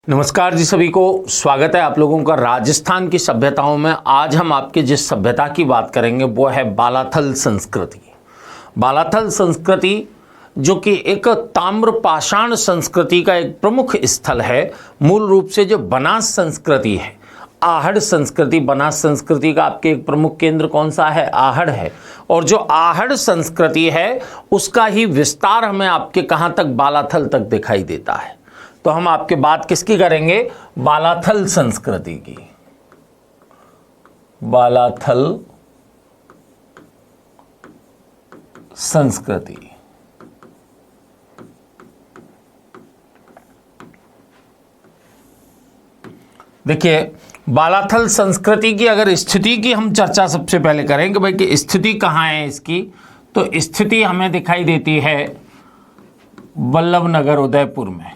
नमस्कार जी, सभी को स्वागत है आप लोगों का राजस्थान की सभ्यताओं में। आज हम आपके जिस सभ्यता की बात करेंगे वो है बालाथल संस्कृति। बालाथल संस्कृति जो कि एक ताम्रपाषाण संस्कृति का एक प्रमुख स्थल है। मूल रूप से जो बनास संस्कृति है, आहड़ संस्कृति, बनास संस्कृति का आपके एक प्रमुख केंद्र कौन सा है? आहड़ है। और जो आहड़ संस्कृति है उसका ही विस्तार हमें आपके कहाँ तक? बालाथल तक दिखाई देता है। तो हम आपके बात किसकी करेंगे? बालाथल संस्कृति की। बालाथल संस्कृति। देखिए, बालाथल संस्कृति की अगर स्थिति की हम चर्चा सबसे पहले करें कि भाई कि स्थिति कहाँ है इसकी, तो स्थिति हमें दिखाई देती है बल्लभनगर उदयपुर में।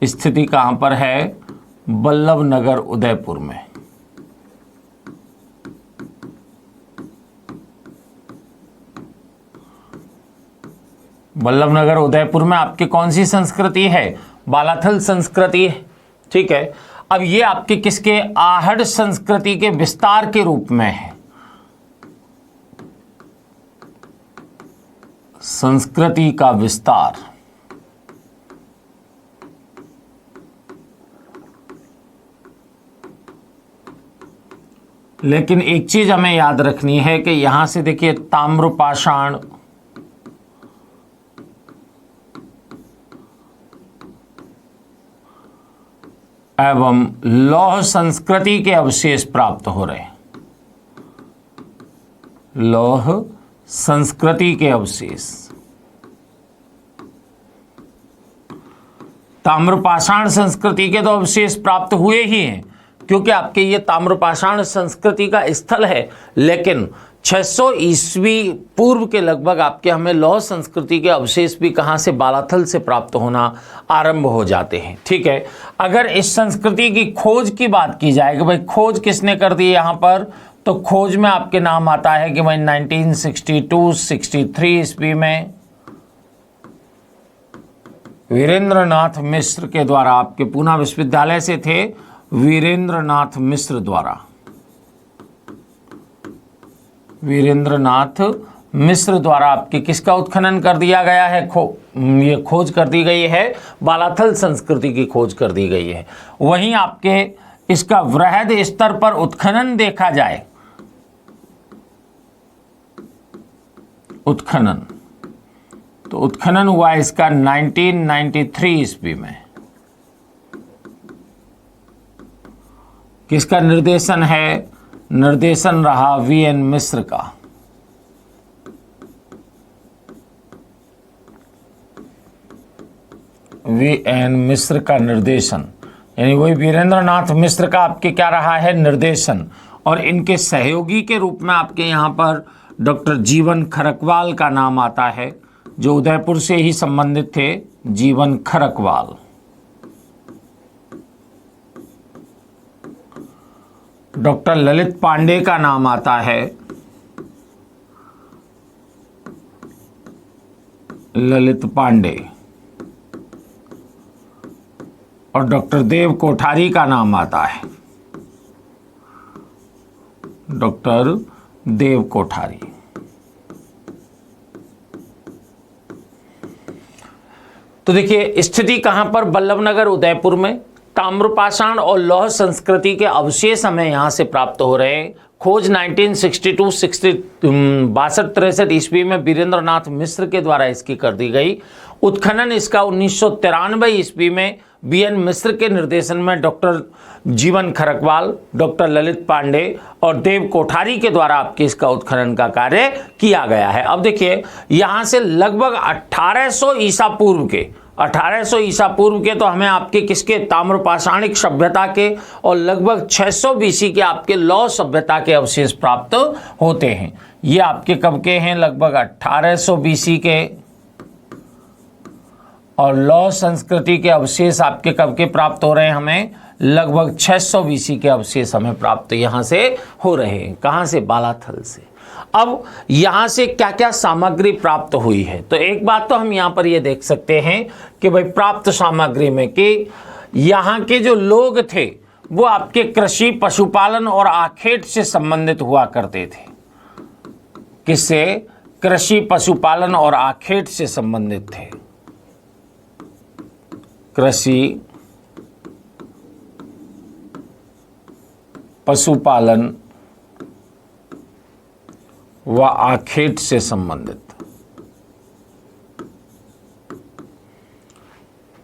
स्थिति कहां पर है? बल्लभनगर उदयपुर में। बल्लभनगर उदयपुर में आपकी कौन सी संस्कृति है? बालाथल संस्कृति है। ठीक है। अब ये आपके किसके? आहड़ संस्कृति के विस्तार के रूप में है। संस्कृति का विस्तार। लेकिन एक चीज हमें याद रखनी है कि यहां से देखिए ताम्रपाषाण एवं लौह संस्कृति के अवशेष प्राप्त हो रहे हैं। लौह संस्कृति के अवशेष। ताम्रपाषाण संस्कृति के तो अवशेष प्राप्त हुए ही हैं क्योंकि आपके ये ताम्रपाषाण संस्कृति का स्थल है। लेकिन 600 ईस्वी पूर्व के लगभग आपके हमें लौह संस्कृति के अवशेष भी कहां से? बालाथल से प्राप्त होना आरंभ हो जाते हैं। ठीक है। अगर इस संस्कृति की खोज की बात की जाए कि भाई खोज किसने कर दी यहां पर, तो खोज में आपके नाम आता है कि भाई 1962-63 ईस्वी में वीरेंद्रनाथ मिश्र के द्वारा, आपके पूना विश्वविद्यालय से थे, वीरेंद्रनाथ मिश्र द्वारा, वीरेंद्रनाथ मिश्र द्वारा आपके किसका उत्खनन कर दिया गया है? ये खोज कर दी गई है, बालाथल संस्कृति की खोज कर दी गई है। वहीं आपके इसका वृहद स्तर पर उत्खनन देखा जाए, उत्खनन, तो उत्खनन हुआ इसका 1993 ईस्वी में। किसका निर्देशन है? निर्देशन रहा वीएन मिश्र का। वीएन मिश्र का निर्देशन, यानी वही वीरेंद्रनाथ मिश्र का आपके क्या रहा है? निर्देशन। और इनके सहयोगी के रूप में आपके यहाँ पर डॉक्टर जीवन खरकवाल का नाम आता है, जो उदयपुर से ही संबंधित थे। जीवन खरकवाल। डॉक्टर ललित पांडे का नाम आता है, ललित पांडे। और डॉक्टर देव कोठारी का नाम आता है, डॉक्टर देव कोठारी। तो देखिए स्थिति कहां पर? बल्लभनगर उदयपुर में। ताम्रपाषाण और लौह संस्कृति के अवशेष हमें यहां से प्राप्त हो रहे हैं। खोज 1962-63 ईस्वी में वीरेंद्रनाथ मिश्र के द्वारा इसकी कर दी गई। उत्खनन इसका 1993 ईस्वी में बीएन मिश्र के निर्देशन में डॉक्टर जीवन खरकवाल, डॉक्टर ललित पांडे और देव कोठारी के द्वारा आपके इसका उत्खनन का कार्य किया गया है। अब देखिए यहां से लगभग 1800 ईसा पूर्व के, 1800 ईसा पूर्व के तो हमें आपके किसके? ताम्रपाषाणिक सभ्यता के और लगभग 600 बीसी के आपके लौह सभ्यता के अवशेष प्राप्त होते हैं। ये आपके कब के हैं? लगभग 1800 बीसी के। और लौह संस्कृति के अवशेष आपके कब के प्राप्त हो रहे हैं? हमें लगभग 600 बीसी के अवशेष हमें प्राप्त यहां से हो रहे हैं। कहां से? बालाथल से। अब यहां से क्या क्या सामग्री प्राप्त हुई है, तो एक बात तो हम यहां पर ये देख सकते हैं कि भाई प्राप्त सामग्री में कि यहां के जो लोग थे वो आपके कृषि, पशुपालन और आखेट से संबंधित हुआ करते थे। किससे? कृषि, पशुपालन और आखेट से संबंधित थे। कृषि, पशुपालन व आखेट से संबंधित।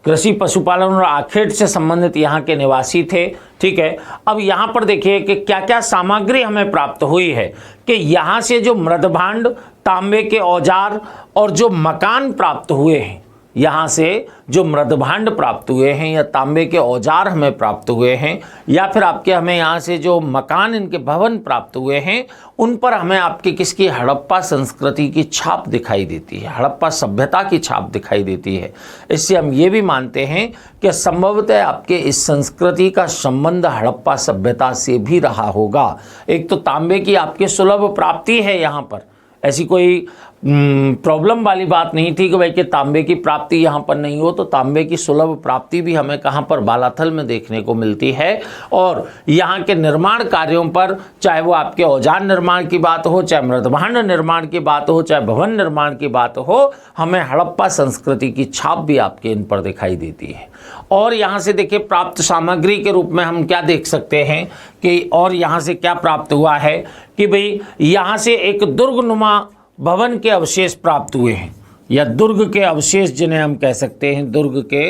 कृषि, पशुपालन और आखेट से संबंधित यहाँ के निवासी थे। ठीक है, अब यहाँ पर देखिए कि क्या क्या सामग्री हमें प्राप्त हुई है कि यहाँ से जो मृदभांड, तांबे के औजार और जो मकान प्राप्त हुए हैं, यहाँ से जो मृदभांड प्राप्त हुए हैं या तांबे के औजार हमें प्राप्त हुए हैं, या फिर आपके हमें यहाँ से जो मकान, इनके भवन प्राप्त हुए हैं, उन पर हमें आपकी किसकी? हड़प्पा संस्कृति की छाप दिखाई देती है, हड़प्पा सभ्यता की छाप दिखाई देती है। इससे हम ये भी मानते हैं कि संभवतः आपके इस संस्कृति का संबंध हड़प्पा सभ्यता से भी रहा होगा। एक तो तांबे की आपके सुलभ प्राप्ति है, यहाँ पर ऐसी कोई प्रॉब्लम वाली बात नहीं थी कि भाई कि तांबे की प्राप्ति यहाँ पर नहीं हो, तो तांबे की सुलभ प्राप्ति भी हमें कहाँ पर? बालाथल में देखने को मिलती है। और यहाँ के निर्माण कार्यों पर, चाहे वो आपके औजार निर्माण की बात हो, चाहे मृदभांड निर्माण की बात हो, चाहे भवन निर्माण की बात हो, हमें हड़प्पा संस्कृति की छाप भी आपके इन पर दिखाई देती है। और यहाँ से देखिए प्राप्त सामग्री के रूप में हम क्या देख सकते हैं कि और यहाँ से क्या प्राप्त हुआ है कि भाई यहाँ से एक दुर्गनुमा भवन के अवशेष प्राप्त हुए हैं, या दुर्ग के अवशेष जिन्हें हम कह सकते हैं, दुर्ग के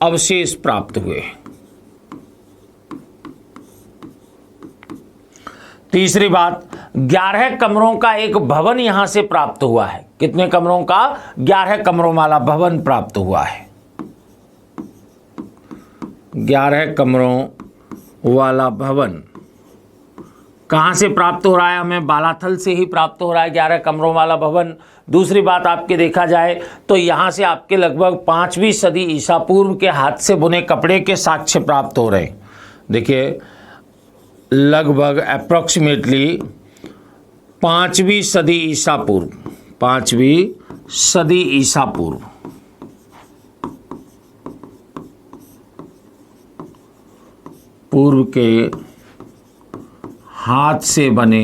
अवशेष प्राप्त हुए हैं। तीसरी बात, 11 कमरों का एक भवन यहां से प्राप्त हुआ है। कितने कमरों का? 11 कमरों वाला भवन प्राप्त हुआ है। 11 कमरों वाला भवन कहाँ से प्राप्त हो रहा है? हमें बालाथल से ही प्राप्त हो रहा है 11 कमरों वाला भवन। दूसरी बात आपके देखा जाए तो यहाँ से आपके लगभग 5वीं सदी ईसा पूर्व के हाथ से बुने कपड़े के साक्ष्य प्राप्त हो रहे हैं। देखिए लगभग अप्रॉक्सीमेटली 5वीं सदी ईसा पूर्व, 5वीं सदी ईसा पूर्व पूर्व के हाथ से बने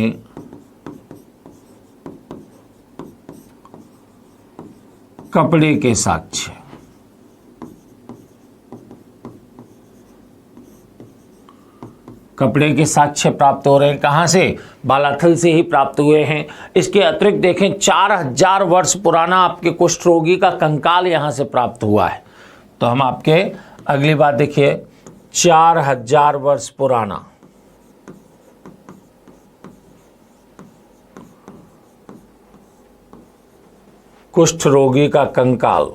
कपड़े के साक्ष्य। कपड़े के साक्ष्य प्राप्त हो रहे हैं कहाँ से? बालाथल से ही प्राप्त हुए हैं। इसके अतिरिक्त देखें 4000 वर्ष पुराना आपके कुष्ठ रोगी का कंकाल यहाँ से प्राप्त हुआ है। तो हम आपके अगली बात देखिए, 4000 वर्ष पुराना कुष्ठ रोगी का कंकाल।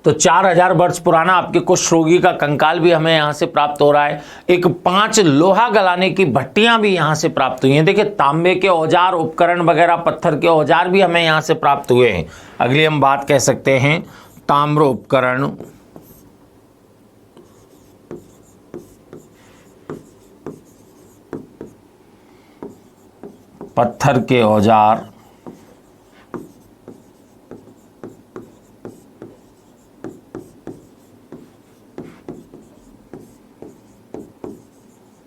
तो 4000 वर्ष पुराना आपके कुष्ठ रोगी का कंकाल भी हमें यहां से प्राप्त हो रहा है। एक 5 लोहा गलाने की भट्टियां भी यहां से प्राप्त हुई हैं। देखिए तांबे के औजार, उपकरण वगैरह, पत्थर के औजार भी हमें यहां से प्राप्त हुए हैं। अगली हम बात कह सकते हैं ताम्र उपकरण, पत्थर के औजार,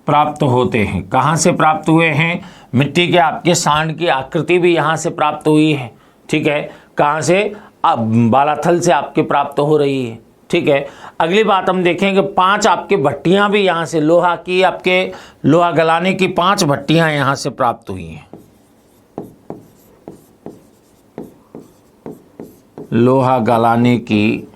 प्राप्त होते हैं। कहाँ से प्राप्त हुए हैं? मिट्टी के आपके सांड की आकृति भी यहाँ से प्राप्त हुई है। ठीक है, कहाँ से? अब बालाथल से आपके प्राप्त हो रही है। ठीक है, अगली बात हम देखेंगे 5 आपके भट्टियाँ भी यहाँ से, लोहा की आपके लोहा गलाने की 5 भट्टियाँ यहाँ से प्राप्त हुई हैं। लोहा गलाने की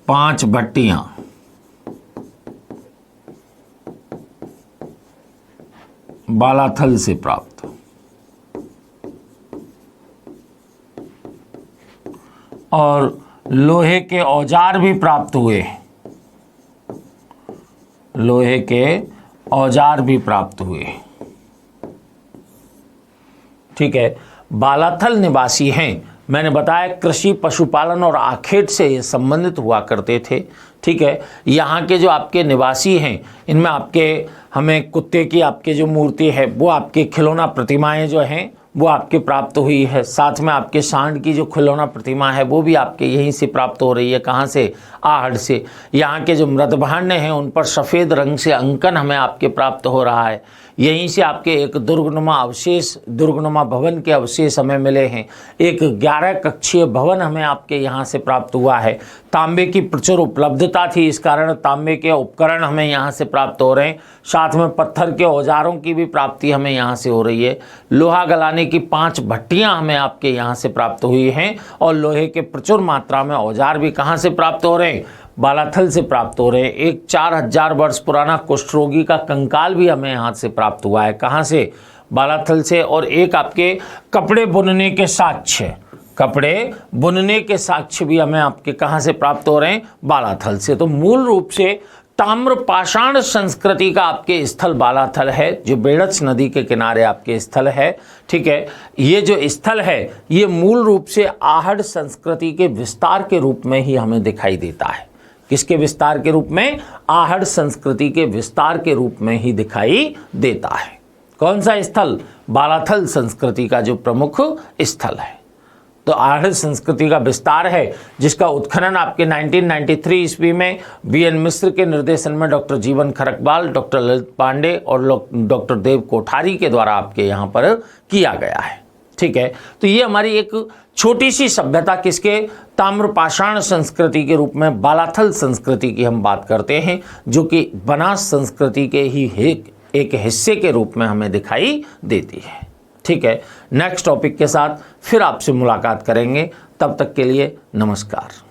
5 भट्टियां बालाथल से प्राप्त। और लोहे के औजार भी प्राप्त हुए। लोहे के औजार भी प्राप्त हुए। ठीक है, बालाथल निवासी हैं। मैंने बताया कृषि, पशुपालन और आखेट से ये संबंधित हुआ करते थे। ठीक है, यहाँ के जो आपके निवासी हैं इनमें आपके हमें कुत्ते की आपके जो मूर्ति है वो आपके खिलौना प्रतिमाएं जो हैं वो आपके प्राप्त हुई है। साथ में आपके सांड की जो खिलौना प्रतिमा है वो भी आपके यहीं से प्राप्त हो रही है। कहाँ से? आहड़ से। यहाँ के जो मृदभांड हैं उन पर सफ़ेद रंग से अंकन हमें आपके प्राप्त हो रहा है। यहीं से आपके एक दुर्गनुमा अवशेष, दुर्गनुमा भवन के अवशेष हमें मिले हैं। एक 11 कक्षीय भवन हमें आपके यहाँ से प्राप्त हुआ है। तांबे की प्रचुर उपलब्धता थी, इस कारण तांबे के उपकरण हमें यहाँ से प्राप्त हो रहे हैं। साथ में पत्थर के औजारों की भी प्राप्ति हमें यहाँ से हो रही है। लोहा गलाने की 5 भट्टियाँ हमें आपके यहाँ से प्राप्त हुई हैं और लोहे के प्रचुर मात्रा में औजार भी कहाँ से प्राप्त हो रहे हैं? बालाथल से प्राप्त हो रहे हैं। एक 4000 वर्ष पुराना कुष्ठ रोगी का कंकाल भी हमें यहाँ से प्राप्त हुआ है। कहाँ से? बालाथल से। और एक आपके कपड़े बुनने के साक्ष्य, कपड़े बुनने के साक्ष्य भी हमें आपके कहाँ से प्राप्त हो रहे हैं? बालाथल से। तो मूल रूप से ताम्रपाषाण संस्कृति का आपके स्थल बालाथल है, जो बेड़च नदी के किनारे आपके स्थल है। ठीक है, ये जो स्थल है ये मूल रूप से आहड़ संस्कृति के विस्तार के रूप में ही हमें दिखाई देता है। किसके विस्तार के रूप में? आहड़ संस्कृति के विस्तार के रूप में ही दिखाई देता है। कौन सा स्थल? बालाथल संस्कृति का जो प्रमुख स्थल है। तो आहड़ संस्कृति का विस्तार है, जिसका उत्खनन आपके 1993 ईस्वी में बीएन मिश्र के निर्देशन में डॉक्टर जीवन खरकवाल, डॉक्टर ललित पांडे और डॉक्टर देव कोठारी के द्वारा आपके यहाँ पर किया गया है। ठीक है, तो ये हमारी एक छोटी सी सभ्यता किसके? ताम्रपाषाण संस्कृति के रूप में बालाथल संस्कृति की हम बात करते हैं, जो कि बनास संस्कृति के ही एक हिस्से के रूप में हमें दिखाई देती है। ठीक है, नेक्स्ट टॉपिक के साथ फिर आपसे मुलाकात करेंगे। तब तक के लिए नमस्कार।